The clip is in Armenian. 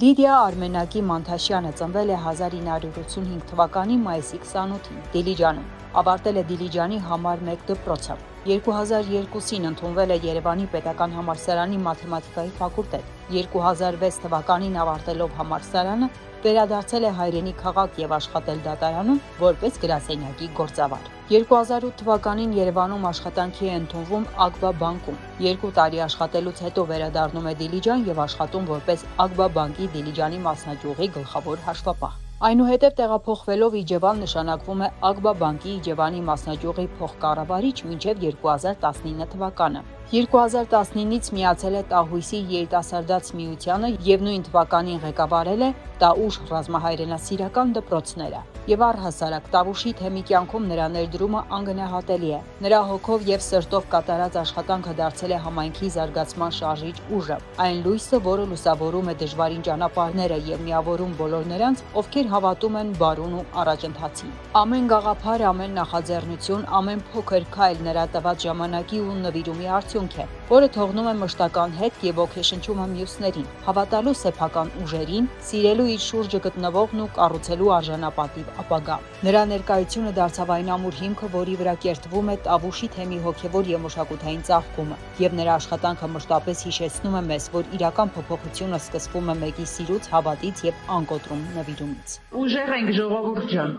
Լիդիա Արմենակի Մանթաշյանը ծնվել է 1985 թվականի մայիսի 28-ին Դիլիջանում։ Ավարտել է Դիլիջանի համար 1 դպրոցը։ 2002-ին ընդունվել է Երևանի Պետական համալսարանի մաթեմատիկայի ֆակուլտետ։ 2006 թվականին ավարտելով համալսարանը վերադարձել է հայրենի քաղաք եւ աշխատել դատարանում որպես գրասենյակի գործավար։ 2008 թվականին Երևանում աշխատանքի է ընդունվում Ագբա բանկում։ 2 տարի աշխատելուց հետո վերադառնում է Դիլիջան եւ աշխատում որպես Ագբա բանկի Դիլիջանի մասնաճյուղի գլխավոր հաշվապահ։ Այնուհետև տեղափոխվելով Իջևան նշանակվում է Ագբա բանկի Իջևանի մասնաճյուղի փոխկառավարիչ մինչև 2019 թվականը։ 2019-ից միացել է Տահույսի երիտասարդաց միությանը եւ նույն թվականին ղեկավարել է Տաուշ ռազմահայրենասիրական դպրոցները։ Եվ առհասարակ Տավուշի թեմի կյանքում նրա ներդրումը անգնահատելի է։ Նրա հոգով եւ սրտով կատարած աշխատանքը դարձել է համայնքի զարգացման շարժիչ ուժը։ Այն լույսը, որը լուսավորում է դժվարին ճանապարհները եւ միավորում բոլոր նրանց, ովքեր հավատում են բարուն ու առաջընթացին։ Ամեն գաղափար, ամեն նախաձեռնություն, ամեն փոքր քայլ նրա տված ժամանակի ու նվիրումի արդյունք է, որը թողնում է մշտական հետք եւ ոգեշնչում է մյուսներին, հավատալու սեփական ուժերին, սիրելու իր շուրջը գտնվողն ու կառուցելու արժանապատիվ ապագա։ Նրա ներկայությունը դարձավ այն ամուր հիմքը, որի վրա կերտվում է Տավուշի թեմի հոգեվոր եւ մշակութային ծաղկումը, եւ նրա աշխատանքը մշտապես հիշեցնում է մեզ, որ իրական փոփոխությունը սկսվում է մեկի սիրուց, հավատից եւ անկոտրում նվիրումից։ Ուժեղ ենք, ժողովուրդ ջան։